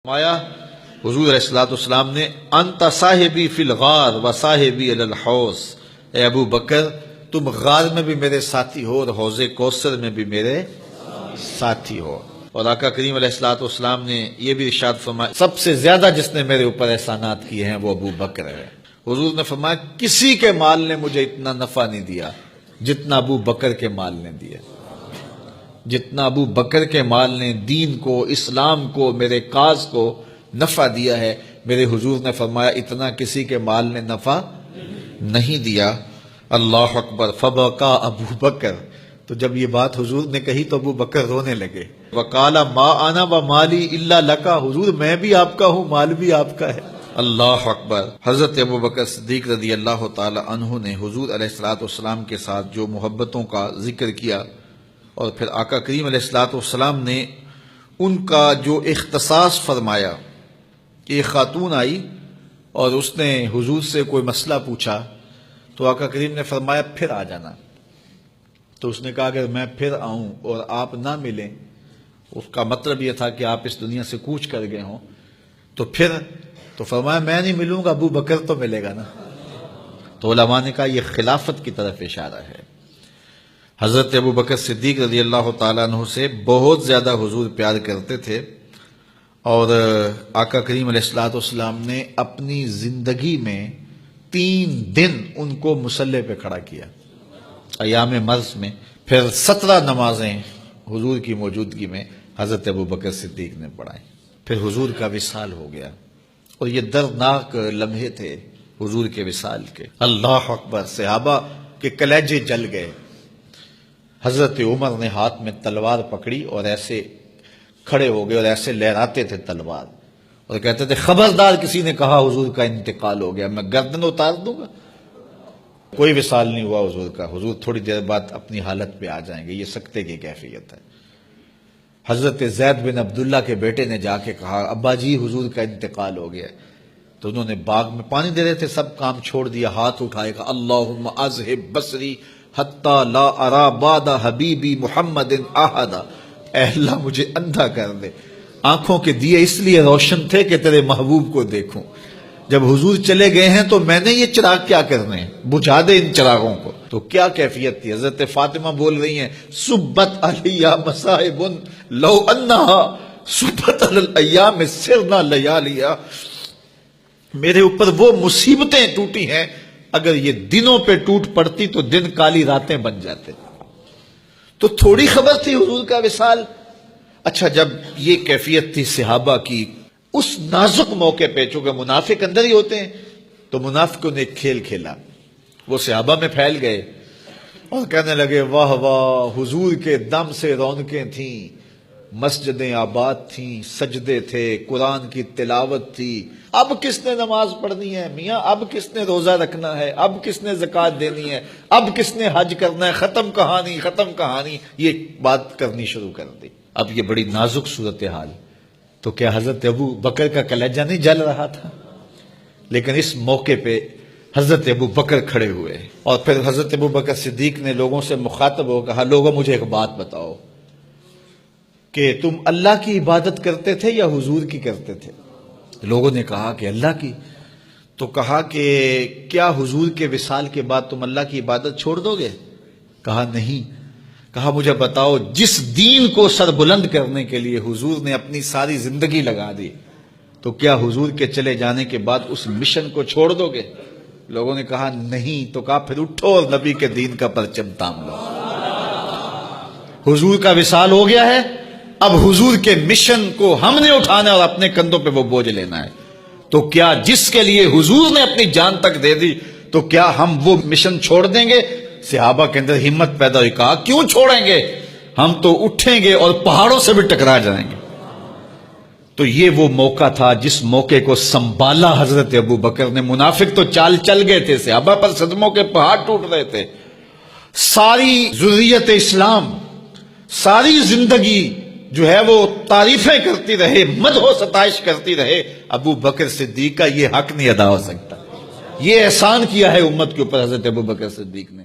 مایا حضور علیہ السلام نے انت صاحبی فی الغار و صاحبی علی الحوض، اے ابو بکر تم غار میں بھی میرے ساتھی ہو اور حوض کوثر میں بھی میرے ساتھی ہو۔ اور آقا کریم علیہ السلام نے یہ بھی ارشاد فرمایا سب سے زیادہ جس نے میرے اوپر احسانات کیے ہیں وہ ابو بکر ہے۔ حضور نے فرمایا کسی کے مال نے مجھے اتنا نفع نہیں دیا جتنا ابو بکر کے مال نے دیا، جتنا ابو بکر کے مال نے دین کو، اسلام کو، میرے کاز کو نفع دیا ہے، میرے حضور نے فرمایا اتنا کسی کے مال نے نفع نہیں دیا۔ اللہ اکبر، فبکا ابو بکر، تو جب یہ بات حضور نے کہی تو ابو بکر رونے لگے۔ وقال ما انا ومالی الا لکا، حضور میں بھی آپ کا ہوں، مال بھی آپ کا ہے۔ اللہ اکبر۔ حضرت ابو بکر صدیق رضی اللہ تعالی عنہ نے حضور علیہ السلام کے ساتھ جو محبتوں کا ذکر کیا، اور پھر آقا کریم علیہ السلام نے ان کا جو اختصاص فرمایا کہ ایک خاتون آئی اور اس نے حضور سے کوئی مسئلہ پوچھا تو آقا کریم نے فرمایا پھر آ جانا۔ تو اس نے کہا اگر میں پھر آؤں اور آپ نہ ملیں، اس کا مطلب یہ تھا کہ آپ اس دنیا سے کوچ کر گئے ہوں، تو فرمایا میں نہیں ملوں گا، ابو بکر تو ملے گا نا۔ تو علماء نے کہا یہ خلافت کی طرف اشارہ ہے۔ حضرت ابو بکر صدیق رضی اللہ تعالیٰ عنہ سے بہت زیادہ حضور پیار کرتے تھے، اور آقا کریم علیہ السلام نے اپنی زندگی میں 3 دن ان کو مصلی پہ کھڑا کیا ایام مرض میں، پھر 17 نمازیں حضور کی موجودگی میں حضرت ابو بکر صدیق نے پڑھائیں، پھر حضور کا وصال ہو گیا، اور یہ دردناک لمحے تھے حضور کے وصال کے۔ اللہ اکبر، صحابہ کے کلیجے جل گئے۔ حضرت عمر نے ہاتھ میں تلوار پکڑی اور ایسے کھڑے ہو گئے اور ایسے لہراتے تھے تلوار، اور کہتے تھے خبردار کسی نے کہا حضور کا انتقال ہو گیا میں گردن اتار دوں گا۔ کوئی وصال نہیں ہوا حضور کا، حضور تھوڑی دیر بعد اپنی حالت پہ آ جائیں گے، یہ سکتے کی کیفیت ہے۔ حضرت زید بن عبداللہ کے بیٹے نے جا کے کہا ابا جی حضور کا انتقال ہو گیا، تو انہوں نے باغ میں پانی دے رہے تھے، سب کام چھوڑ دیا، ہاتھ اٹھائے گا اللہم اذہب بصری حتی لا ارا بعد حبیبی محمد احدا، اے اللہ مجھے اندھا کر دے، آنکھوں کے دیے اس لیے روشن تھے کہ تیرے محبوب کو دیکھوں، جب حضور چلے گئے ہیں تو میں نے یہ چراغ کیا کرنے ہیں، بجھا دے ان چراغوں کو۔ تو کیا کیفیت تھی، حضرت فاطمہ بول رہی ہیں سبت علیہ مصائب لو انہا سبت علی الایام سرنا لیالیا، میرے اوپر وہ مصیبتیں ٹوٹی ہیں اگر یہ دنوں پہ ٹوٹ پڑتی تو دن کالی راتیں بن جاتے۔ تو تھوڑی خبر تھی حضور کا وصال۔ اچھا، جب یہ کیفیت تھی صحابہ کی اس نازک موقع پہ، چونکہ منافق اندر ہی ہوتے ہیں، تو منافقوں نے ایک کھیل کھیلا، وہ صحابہ میں پھیل گئے اور کہنے لگے واہ واہ حضور کے دم سے رونقیں تھیں، مسجدیں آباد تھیں، سجدے تھے، قرآن کی تلاوت تھی، اب کس نے نماز پڑھنی ہے میاں، اب کس نے روزہ رکھنا ہے، اب کس نے زکوٰۃ دینی ہے، اب کس نے حج کرنا ہے، ختم کہانی ختم کہانی، یہ بات کرنی شروع کر دی۔ اب یہ بڑی نازک صورتحال، تو کیا حضرت ابو بکر کا کلیجہ نہیں جل رہا تھا؟ لیکن اس موقع پہ حضرت ابو بکر کھڑے ہوئے، اور پھر حضرت ابو بکر صدیق نے لوگوں سے مخاطب ہو کہا لوگوں مجھے ایک بات بتاؤ کہ تم اللہ کی عبادت کرتے تھے یا حضور کی کرتے تھے؟ لوگوں نے کہا کہ اللہ کی۔ تو کہا کہ کیا حضور کے وصال کے بعد تم اللہ کی عبادت چھوڑ دو گے؟ کہا نہیں۔ کہا مجھے بتاؤ جس دین کو سر بلند کرنے کے لیے حضور نے اپنی ساری زندگی لگا دی، تو کیا حضور کے چلے جانے کے بعد اس مشن کو چھوڑ دو گے؟ لوگوں نے کہا نہیں۔ تو کہا پھر اٹھو اور نبی کے دین کا پرچم تام لو۔ حضور کا وصال ہو گیا ہے، اب حضور کے مشن کو ہم نے اٹھانا اور اپنے کندھوں پہ وہ بوجھ لینا ہے۔ تو کیا جس کے لیے حضور نے اپنی جان تک دے دی، تو کیا ہم وہ مشن چھوڑ دیں گے؟ صحابہ کے اندر ہمت پیدا ہوئی، کہا کیوں چھوڑیں گے، ہم تو اٹھیں گے اور پہاڑوں سے بھی ٹکرا جائیں گے۔ تو یہ وہ موقع تھا جس موقع کو سنبھالا حضرت ابو بکر نے۔ منافق تو چال چل گئے تھے، صحابہ پر صدموں کے پہاڑ ٹوٹ رہے تھے، ساری ذریت اسلام ساری زندگی جو ہے وہ تعریفیں کرتی رہے، مدح و ستائش کرتی رہے، ابو بکر صدیق کا یہ حق نہیں ادا ہو سکتا۔ یہ احسان کیا ہے امت کے اوپر حضرت ابو بکر صدیق نے۔